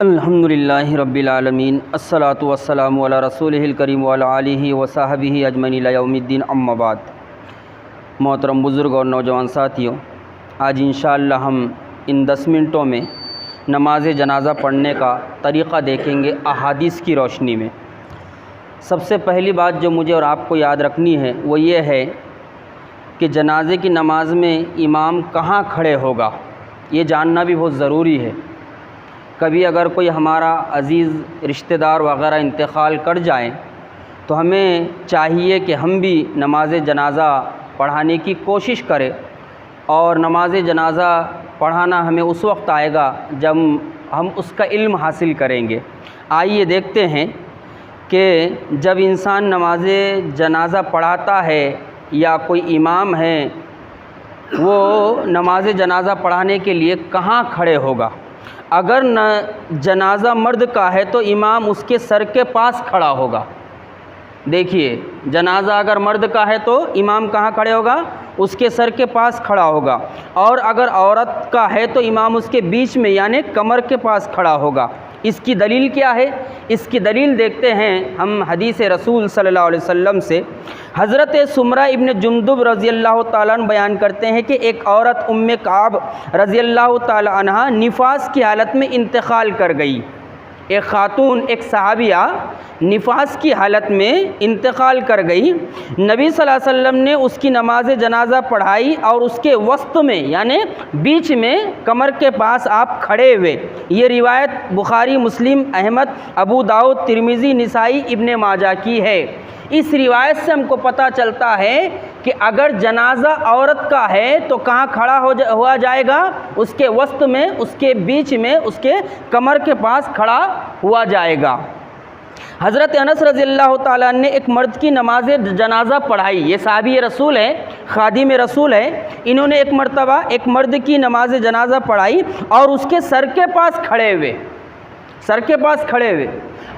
الحمدللہ رب العالمین الصلاۃ والسلام علی رسولہ الکریم وعلی آلہ وصحبہ اجمعین الی یوم الدین اما بعد۔ محترم بزرگ اور نوجوان ساتھیوں، آج انشاءاللہ ہم ان 10 منٹوں میں نماز جنازہ پڑھنے کا طریقہ دیکھیں گے احادیث کی روشنی میں۔ سب سے پہلی بات جو مجھے اور آپ کو یاد رکھنی ہے وہ یہ ہے کہ جنازے کی نماز میں امام کہاں کھڑے ہوگا، یہ جاننا بھی بہت ضروری ہے۔ کبھی اگر کوئی ہمارا عزیز رشتہ دار وغیرہ انتقال کر جائیں تو ہمیں چاہیے کہ ہم بھی نماز جنازہ پڑھانے کی کوشش کریں، اور نماز جنازہ پڑھانا ہمیں اس وقت آئے گا جب ہم اس کا علم حاصل کریں گے۔ آئیے دیکھتے ہیں کہ جب انسان نماز جنازہ پڑھاتا ہے یا کوئی امام ہے وہ نماز جنازہ پڑھانے کے لیے کہاں کھڑے ہوگا۔ اگر جنازہ مرد کا ہے تو امام اس کے سر کے پاس کھڑا ہوگا۔ دیکھیے، جنازہ اگر مرد کا ہے تو امام کہاں کھڑے ہوگا، اس کے سر کے پاس کھڑا ہوگا، اور اگر عورت کا ہے تو امام اس کے بیچ میں یعنی کمر کے پاس کھڑا ہوگا۔ اس کی دلیل کیا ہے؟ اس کی دلیل دیکھتے ہیں ہم حدیث رسول صلی اللہ علیہ وسلم سے۔ حضرت سمرہ ابن جندب رضی اللہ تعالیٰ عنہ بیان کرتے ہیں کہ ایک عورت ام کعب رضی اللہ تعالیٰ عنہ نفاس کی حالت میں انتقال کر گئی۔ ایک خاتون، ایک صحابیہ نفاس کی حالت میں انتقال کر گئی۔ نبی صلی اللہ علیہ وسلم نے اس کی نماز جنازہ پڑھائی اور اس کے وسط میں یعنی بیچ میں کمر کے پاس آپ کھڑے ہوئے۔ یہ روایت بخاری، مسلم، احمد، ابو داؤد، ترمذی، نسائی، ابن ماجہ کی ہے۔ اس روایت سے ہم کو پتہ چلتا ہے کہ اگر جنازہ عورت کا ہے تو کہاں کھڑا ہوا جائے گا، اس کے وسط میں، اس کے بیچ میں، اس کے کمر کے پاس کھڑا ہوا جائے گا۔ حضرت انس رضی اللہ تعالیٰ نے ایک مرد کی نماز جنازہ پڑھائی۔ یہ صحابی رسول ہے، خادم رسول ہے۔ انہوں نے ایک مرتبہ ایک مرد کی نماز جنازہ پڑھائی اور اس کے سر کے پاس کھڑے ہوئے،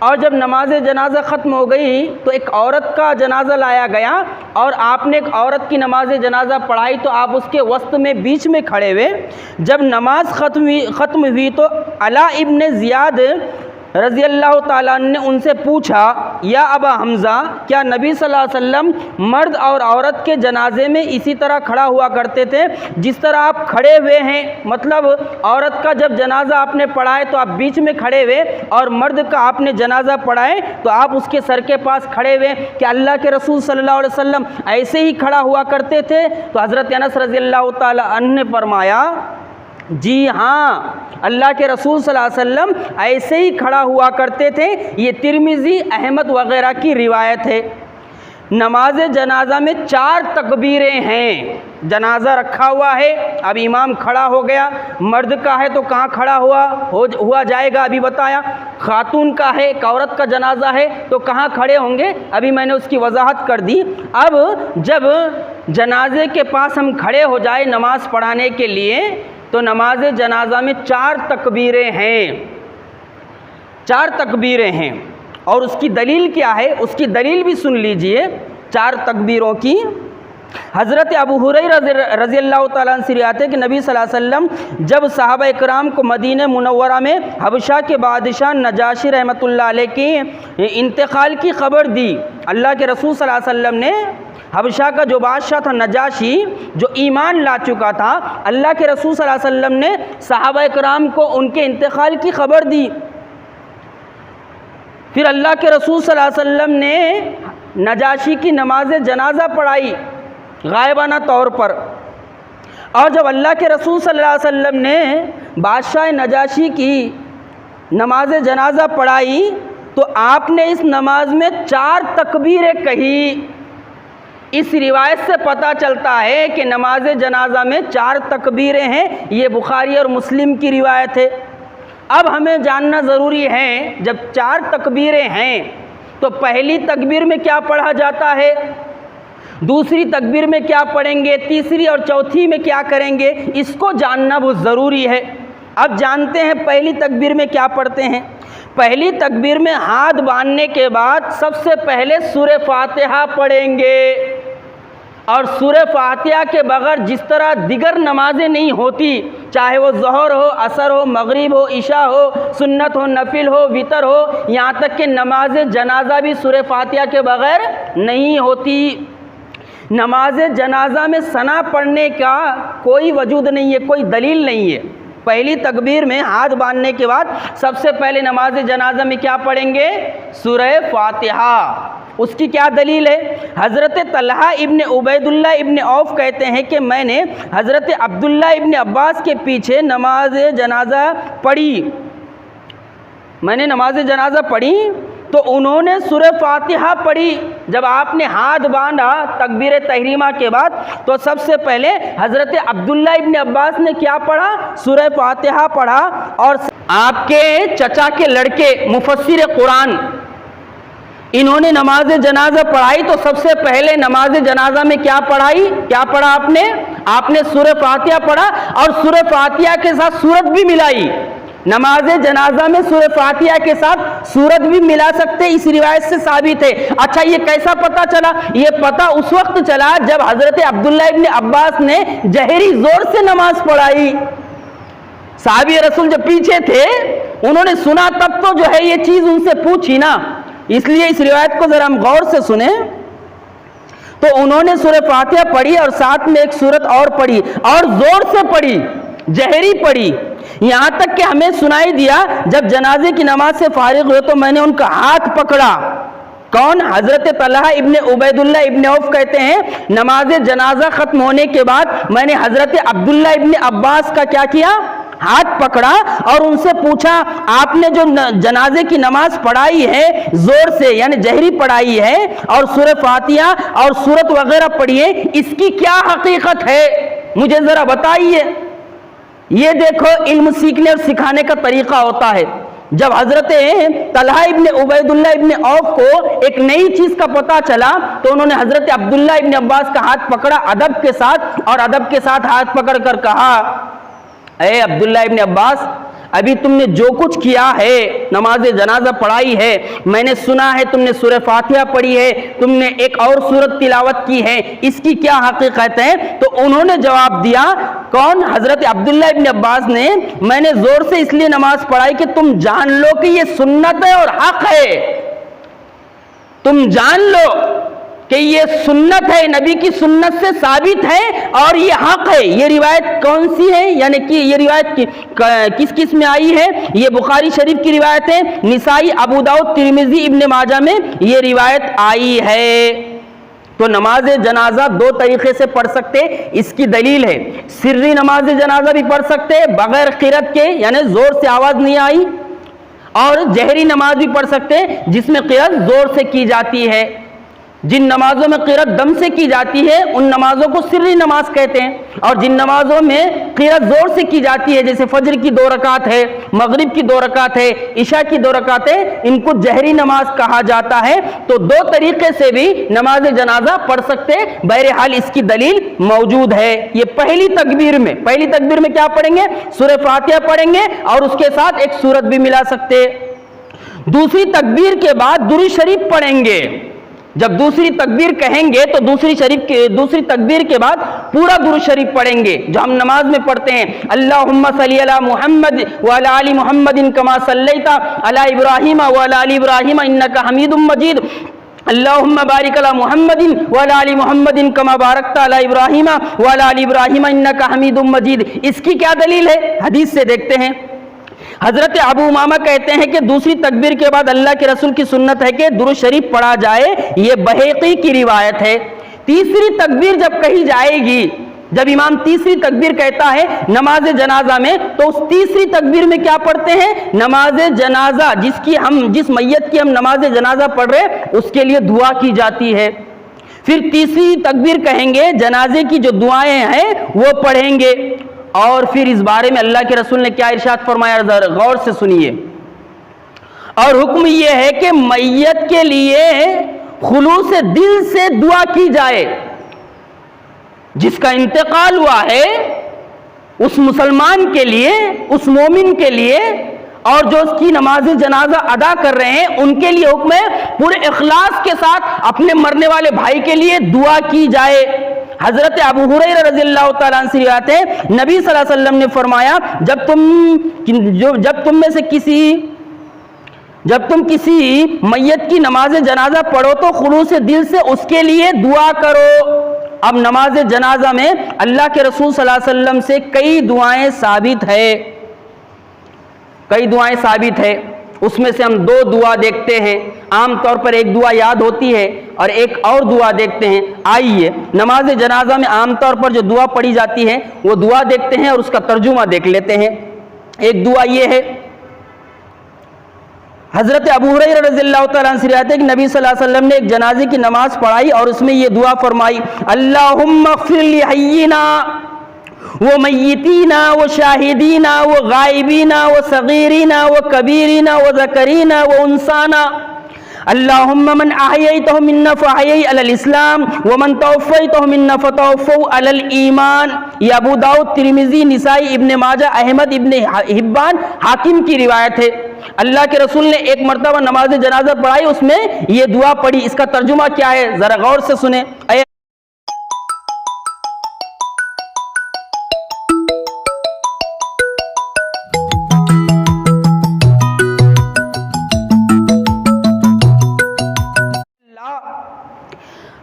اور جب نماز جنازہ ختم ہو گئی تو ایک عورت کا جنازہ لایا گیا اور آپ نے ایک عورت کی نماز جنازہ پڑھائی تو آپ اس کے وسط میں بیچ میں کھڑے ہوئے۔ جب نماز ختم ہوئی تو علا ابن زیاد رضی اللہ تعالیٰ عنہ نے ان سے پوچھا، یا ابا حمزہ، کیا نبی صلی اللہ علیہ وسلم مرد اور عورت کے جنازے میں اسی طرح کھڑا ہوا کرتے تھے جس طرح آپ کھڑے ہوئے ہیں؟ مطلب عورت کا جب جنازہ آپ نے پڑھائے تو آپ بیچ میں کھڑے ہوئے، اور مرد کا آپ نے جنازہ پڑھائے تو آپ اس کے سر کے پاس کھڑے ہوئے۔ کہ اللہ کے رسول صلی اللہ علیہ وسلم ایسے ہی کھڑا ہوا کرتے تھے؟ تو حضرت انس رضی اللہ تعالیٰ عنہ نے فرمایا، جی ہاں، اللہ کے رسول صلی اللہ علیہ وسلم ایسے ہی کھڑا ہوا کرتے تھے۔ یہ ترمذی، احمد وغیرہ کی روایت ہے۔ نماز جنازہ میں 4 تکبیریں ہیں۔ جنازہ رکھا ہوا ہے، اب امام کھڑا ہو گیا۔ مرد کا ہے تو کہاں کھڑا ہوا جائے گا، ابھی بتایا۔ خاتون کا ہے، ایک عورت کا جنازہ ہے تو کہاں کھڑے ہوں گے، ابھی میں نے اس کی وضاحت کر دی۔ اب جب جنازے کے پاس ہم کھڑے ہو جائے نماز پڑھانے کے لیے تو نماز جنازہ میں 4 تکبیریں ہیں، 4 تکبیریں ہیں۔ اور اس کی دلیل کیا ہے، اس کی دلیل بھی سن لیجئے 4 تکبیروں کی۔ حضرت ابو ہریرہ رضی اللہ تعالیٰ عنہ سے روایت ہے کہ نبی صلی اللہ علیہ وسلم جب صحابہ اکرام کو مدینہ منورہ میں حبشہ کے بادشاہ نجاشی رحمۃ اللہ علیہ کے انتقال کی خبر دی، اللہ کے رسول صلی اللہ علیہ وسلم نے حبشہ کا جو بادشاہ تھا نجاشی، جو ایمان لا چکا تھا، اللہ کے رسول صلی اللہ علیہ وسلم نے صحابہ اکرام کو ان کے انتقال کی خبر دی۔ پھر اللہ کے رسول صلی اللہ علیہ وسلم نے نجاشی کی نماز جنازہ پڑھائی غائبانہ طور پر، اور جب اللہ کے رسول صلی اللہ علیہ وسلم نے بادشاہ نجاشی کی نماز جنازہ پڑھائی تو آپ نے اس نماز میں 4 تکبیریں کہی۔ اس روایت سے پتہ چلتا ہے کہ نماز جنازہ میں 4 تکبیریں ہیں۔ یہ بخاری اور مسلم کی روایت ہے۔ اب ہمیں جاننا ضروری ہے، جب 4 تکبیریں ہیں تو پہلی تکبیر میں کیا پڑھا جاتا ہے، دوسری تکبیر میں کیا پڑھیں گے، تیسری اور چوتھی میں کیا کریں گے، اس کو جاننا بہت ضروری ہے۔ اب جانتے ہیں پہلی تکبیر میں کیا پڑھتے ہیں۔ پہلی تکبیر میں ہاتھ باندھنے کے بعد سب سے پہلے سورہ فاتحہ پڑھیں گے، اور سورہ فاتحہ کے بغیر جس طرح دیگر نمازیں نہیں ہوتی چاہے وہ ظہر ہو، عصر ہو، مغرب ہو، عشاء ہو، سنت ہو، نفل ہو، وتر ہو، یہاں تک کہ نماز جنازہ بھی سورہ فاتحہ کے بغیر نہیں ہوتی۔ نماز جنازہ میں ثنا پڑھنے کا کوئی وجود نہیں ہے، کوئی دلیل نہیں ہے۔ پہلی تکبیر میں ہاتھ باندھنے کے بعد سب سے پہلے نماز جنازہ میں کیا پڑھیں گے؟ سورہ فاتحہ۔ اس کی کیا دلیل ہے؟ حضرت طلحہ ابن عبید اللہ ابن عوف کہتے ہیں کہ میں نے حضرت عبداللہ ابن عباس کے پیچھے نماز جنازہ پڑھی، میں نے نماز جنازہ پڑھی تو انہوں نے سورہ فاتحہ پڑھی۔ جب آپ نے ہاتھ باندھا تکبیر تحریمہ کے بعد تو سب سے پہلے حضرت عبداللہ ابن عباس نے کیا پڑھا؟ سورہ فاتحہ پڑھا۔ اور آپ کے چچا کے لڑکے مفسر قرآن انہوں نے نماز جنازہ پڑھائی تو سب سے پہلے نماز جنازہ میں کیا پڑھائی؟ کیا پڑھا آپ نے سورہ فاتحہ پڑھا اور سورہ فاتحہ کے ساتھ سورت بھی ملائی۔ نماز جنازہ میں سورہ فاتحہ کے ساتھ سورت بھی ملا سکتے، اس روایت سے ثابت ہے۔ اچھا یہ کیسا پتہ چلا؟ یہ پتہ اس وقت چلا جب حضرت عبداللہ ابن عباس نے جہری زور سے نماز پڑھائی۔ صحابی رسول جو پیچھے تھے انہوں نے سنا تب تو جو ہے یہ چیز ان سے پوچھی نا، اس لیے اس روایت کو ذرا ہم غور سے سنیں۔ تو انہوں نے سورہ فاتحہ پڑھی اور ساتھ میں ایک سورت اور پڑھی اور زور سے پڑھی، جہری پڑھی، یہاں تک کہ ہمیں سنائی دیا جب جنازے کی نماز سے فارغ ہوئے تو میں نے ان کا ہاتھ پکڑا۔ کون؟ حضرت طلحہ ابن عبید اللہ ابن عوف کہتے ہیں نماز جنازہ ختم ہونے کے بعد میں نے حضرت عبداللہ ابن عباس کا کیا کیا؟ ہاتھ پکڑا اور ان سے پوچھا آپ نے جو جنازے کی نماز پڑھائی ہے زور سے یعنی جہری پڑھائی ہے اور سورہ فاتحہ اور سورت وغیرہ پڑھی ہے، اس کی کیا حقیقت ہے مجھے ذرا بتائیے۔ یہ دیکھو علم سیکھنے اور سکھانے کا طریقہ ہوتا ہے۔ جب حضرت طلحہ ابن عبید اللہ ابن عوف کو ایک نئی چیز کا پتہ چلا تو انہوں نے حضرت عبداللہ ابن عباس کا ہاتھ پکڑا ادب کے ساتھ اور ادب کے ساتھ ہاتھ پکڑ کر کہا اے عبداللہ ابن عباس، ابھی تم نے جو کچھ کیا ہے نماز جنازہ پڑھائی ہے، میں نے سنا ہے تم نے سورہ فاتحہ پڑھی ہے، تم نے ایک اور سورت تلاوت کی ہے، اس کی کیا حقیقت ہے؟ تو انہوں نے جواب دیا، کون؟ حضرت عبداللہ ابن عباس نے، میں نے زور سے اس لیے نماز پڑھائی کہ تم جان لو کہ یہ سنت ہے اور حق ہے، تم جان لو کہ یہ سنت ہے، نبی کی سنت سے ثابت ہے اور یہ حق ہے۔ یہ روایت کون سی ہے؟ یعنی کہ یہ روایت کس میں آئی ہے؟ یہ بخاری شریف کی روایت ہے، نسائی، ابو داؤد، ترمذی، ابن ماجہ میں یہ روایت آئی ہے۔ تو نماز جنازہ دو طریقے سے پڑھ سکتے، اس کی دلیل ہے۔ سری نماز جنازہ بھی پڑھ سکتے بغیر قرأت کے، یعنی زور سے آواز نہیں آئی، اور جہری نماز بھی پڑھ سکتے جس میں قرأت زور سے کی جاتی ہے۔ جن نمازوں میں قرأت دم سے کی جاتی ہے ان نمازوں کو سری نماز کہتے ہیں، اور جن نمازوں میں قرأت زور سے کی جاتی ہے جیسے فجر کی 2 رکعت ہے، مغرب کی 2 رکعت ہے، عشاء کی 2 رکعت ہے، ان کو جہری نماز کہا جاتا ہے۔ تو دو طریقے سے بھی نماز جنازہ پڑھ سکتے، بہرحال اس کی دلیل موجود ہے۔ یہ پہلی تکبیر میں کیا پڑھیں گے؟ سورہ فاتحہ پڑھیں گے اور اس کے ساتھ ایک سورت بھی ملا سکتے۔ دوسری تکبیر کے بعد درود شریف پڑھیں گے۔ جب دوسری تکبیر کہیں گے تو دوسری تکبیر کے بعد پورا درود شریف پڑھیں گے جو ہم نماز میں پڑھتے ہیں، اللہم صلی علی محمد وعلی آل محمد کما صلیت علی ابراہیم وعلی آل ابراہیم انک حمید مجید، اللہم بارک علی محمد وعلی آل محمد کما بارکت علی ابراہیم وعلی آل ابراہیم انک حمید مجید۔ اس کی کیا دلیل ہے؟ حدیث سے دیکھتے ہیں۔ حضرت ابو امامہ کہتے ہیں کہ دوسری تکبیر کے بعد اللہ کے رسول کی سنت ہے کہ درود شریف پڑھا جائے، یہ بہقی کی روایت ہے۔ تیسری تکبیر جب کہی جائے گی، جب امام تیسری تکبیر کہتا ہے نماز جنازہ میں تو اس تیسری تکبیر میں کیا پڑھتے ہیں؟ نماز جنازہ جس میت کی ہم نماز جنازہ پڑھ رہے اس کے لیے دعا کی جاتی ہے۔ پھر تیسری تکبیر کہیں گے، جنازے کی جو دعائیں ہیں وہ پڑھیں گے، اور پھر اس بارے میں اللہ کے رسول نے کیا ارشاد فرمایا غور سے سنیے۔ اور حکم یہ ہے کہ میت کے لیے خلوص دل سے دعا کی جائے، جس کا انتقال ہوا ہے اس مسلمان کے لیے، اس مومن کے لیے، اور جو اس کی نماز جنازہ ادا کر رہے ہیں ان کے لیے حکم ہے پورے اخلاص کے ساتھ اپنے مرنے والے بھائی کے لیے دعا کی جائے۔ حضرت ابو ہریرہ رضی اللہ تعالیٰ عنہ سے روایت ہے، نبی صلی اللہ علیہ وسلم نے فرمایا جب تم کسی میت کی نماز جنازہ پڑھو تو خلوص دل سے اس کے لیے دعا کرو۔ اب نماز جنازہ میں اللہ کے رسول صلی اللہ علیہ وسلم سے کئی دعائیں ثابت ہے، اس میں سے ہم دو دعا دیکھتے ہیں۔ عام طور پر ایک دعا یاد ہوتی ہے اور ایک اور دعا دیکھتے ہیں۔ آئیے نماز جنازہ میں عام طور پر جو دعا پڑھی جاتی ہے وہ دعا دیکھتے ہیں اور اس کا ترجمہ دیکھ لیتے ہیں۔ ایک دعا یہ ہے، حضرت ابو ہریرہ رضی اللہ تعالیٰ عنہ سے روایت ہے کہ نبی صلی اللہ علیہ وسلم نے ایک جنازے کی نماز پڑھائی اور اس میں یہ دعا فرمائی، اللہم اغفر لحینا و میتینا و شاہدینا و غائبینا و صغیرینا و کبیرینا و ذکرینا و انسانا، اللہم من احییتہ منا فاحیی علی الاسلام ومن توفیتہ منا فتوفوا علی الایمان۔ یہ ابو داؤد، ترمذی، نسائی، ابن ماجہ، احمد، ابن حبان، حاکم کی روایت ہے۔ اللہ کے رسول نے ایک مرتبہ نماز جنازہ پڑھائی، اس میں یہ دعا پڑھی۔ اس کا ترجمہ کیا ہے ذرا غور سے سنیں۔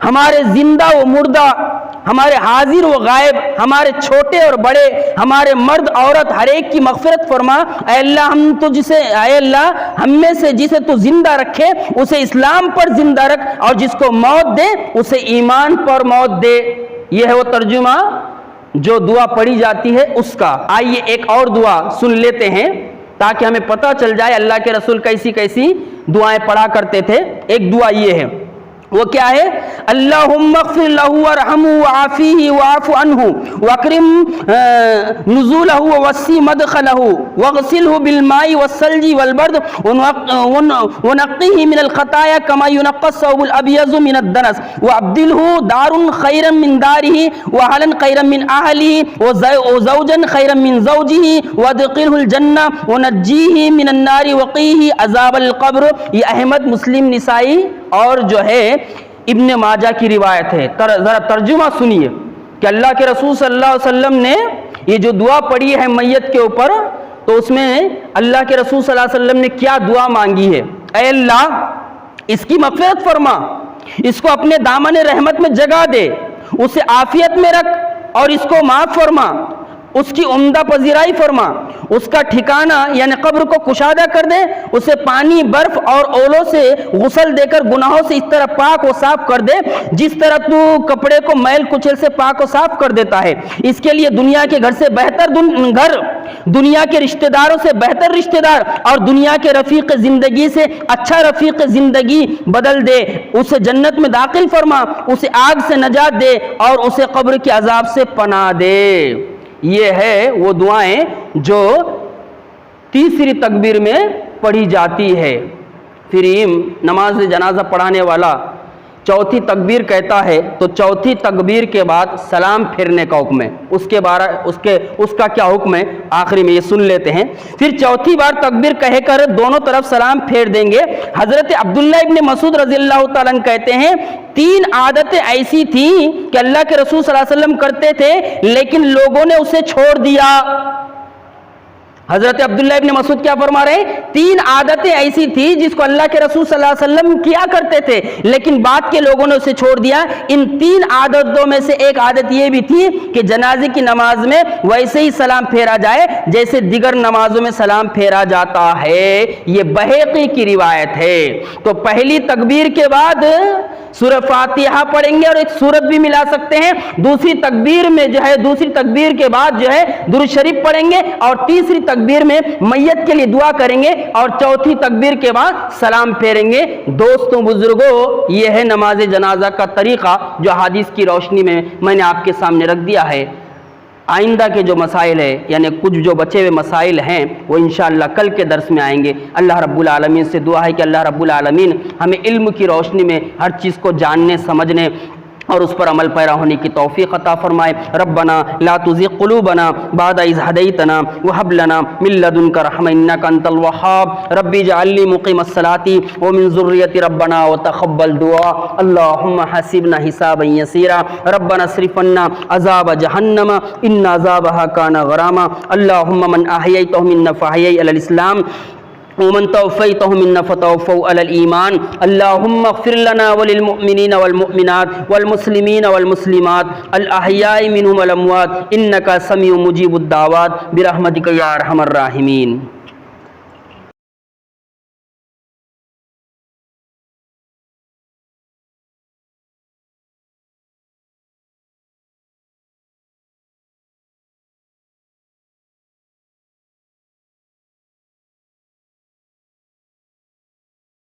ہمارے زندہ و مردہ، ہمارے حاضر و غائب، ہمارے چھوٹے اور بڑے، ہمارے مرد عورت، ہر ایک کی مغفرت فرما۔ اے اللہ ہم میں سے جسے تو زندہ رکھے اسے اسلام پر زندہ رکھ، اور جس کو موت دے اسے ایمان پر موت دے۔ یہ ہے وہ ترجمہ جو دعا پڑھی جاتی ہے اس کا۔ آئیے ایک اور دعا سن لیتے ہیں تاکہ ہمیں پتہ چل جائے اللہ کے رسول کیسی کیسی دعائیں پڑھا کرتے تھے۔ ایک دعا یہ ہے، وہ کیا ہے؟ اللہم اغفر لہ ورحمہ وعافیہ واعف عنہ واکرم نزولہ ووسع مدخلہ واغسلہ بالماء والثلج والبرد ونقہ من الخطایا کما ینقى الثوب الابیض من الدنس وابدلہ دارا خیرا من دارہ واہلا خیرا من اہلہ وزوجا خیرا من زوجہ وادخلہ الجنہ ونجیہ من النار وقیہ عذاب القبر۔ یہ احمد، مسلم، نسائی اور جو ہے ابن ماجہ کی روایت ہے۔ ذرا ترجمہ سنیے کہ اللہ کے رسول صلی اللہ علیہ وسلم نے یہ جو دعا پڑھی ہے میت کے اوپر، تو اس میں اللہ کے رسول صلی اللہ علیہ وسلم نے کیا دعا مانگی ہے؟ اے اللہ اس کی مغفرت فرما، اس کو اپنے دامن رحمت میں جگہ دے، اسے عافیت میں رکھ اور اس کو معاف فرما، اس کی عمدہ پذیرائی فرما، اس کا ٹھکانہ یعنی قبر کو کشادہ کر دے، اسے پانی، برف اور اولوں سے غسل دے کر گناہوں سے اس طرح پاک و صاف کر دے جس طرح تو کپڑے کو میل کچل سے پاک و صاف کر دیتا ہے۔ اس کے لیے دنیا کے گھر سے بہتر گھر، دنیا کے رشتہ داروں سے بہتر رشتہ دار اور دنیا کے رفیق زندگی سے اچھا رفیق زندگی بدل دے، اسے جنت میں داخل فرما، اسے آگ سے نجات دے اور اسے قبر کے عذاب سے پناہ دے۔ یہ ہے وہ دعائیں جو تیسری تکبیر میں پڑھی جاتی ہے۔ پھر نماز جنازہ پڑھانے والا چوتھی تکبیر کہتا ہے تو چوتھی تکبیر کے بعد سلام پھیرنے کا حکم ہے۔ اس کا کیا حکم ہے آخری میں یہ سن لیتے ہیں۔ پھر چوتھی بار تکبیر کہہ کر دونوں طرف سلام پھیر دیں گے۔ حضرت عبداللہ ابن مسعود رضی اللہ تعالیٰ عنہ کہتے ہیں 3 عادتیں ایسی تھیں کہ اللہ کے رسول صلی اللہ علیہ وسلم کرتے تھے لیکن لوگوں نے اسے چھوڑ دیا۔ حضرت عبداللہ ابن مسعود کیا فرما رہے ہیں؟ 3 عادتیں ایسی تھی جس کو اللہ کے رسول صلی اللہ علیہ وسلم کیا کرتے تھے لیکن بعد کے لوگوں نے اسے چھوڑ دیا۔ ان 3 عادتوں میں سے ایک عادت یہ بھی تھی کہ جنازے کی نماز میں ویسے ہی سلام پھیرا جائے جیسے دیگر نمازوں میں سلام پھیرا جاتا ہے۔ یہ بہقی کی روایت ہے۔ تو پہلی تکبیر کے بعد سورہ فاتحہ پڑھیں گے اور ایک سورت بھی ملا سکتے ہیں۔ دوسری تکبیر کے بعد جو ہے درود شریف پڑھیں گے اور تیسری تکبیر میں میت کے لیے دعا کریں گے اور چوتھی تکبیر کے بعد سلام پھیریں گے۔ دوستوں بزرگوں، یہ ہے نماز جنازہ کا طریقہ جو حدیث کی روشنی میں نے آپ کے سامنے رکھ دیا ہے۔ آئندہ کے جو مسائل ہیں یعنی کچھ جو بچے ہوئے مسائل ہیں وہ انشاءاللہ کل کے درس میں آئیں گے۔ اللہ رب العالمین سے دعا ہے کہ اللہ رب العالمین ہمیں علم کی روشنی میں ہر چیز کو جاننے، سمجھنے اور اس پر عمل پیرا ہونے کی توفیق عطا فرمائے۔ ربنا لا تزغ قلوبنا بعد إذ هديتنا وهب لنا من لدنك رحمة إنك أنت الوهاب رب اجعل لي مقيم الصلاة ومن ذريتي ربنا وتقبل دعاء اللهم حاسبنا حسابا يسيرا ربنا اصرف عنا عذاب جهنم إن عذابها كان غراما اللهم من أحييته منا فأحيه على الإسلام ومن توفيته منا فتوفوا على الإيمان اللهم اغفر لنا وللمؤمنين والمؤمنات والمسلمين والمسلمات الأحياء منهم والأموات إنك سميع مجيب الدعوات برحمتك يا أرحم الراحمين۔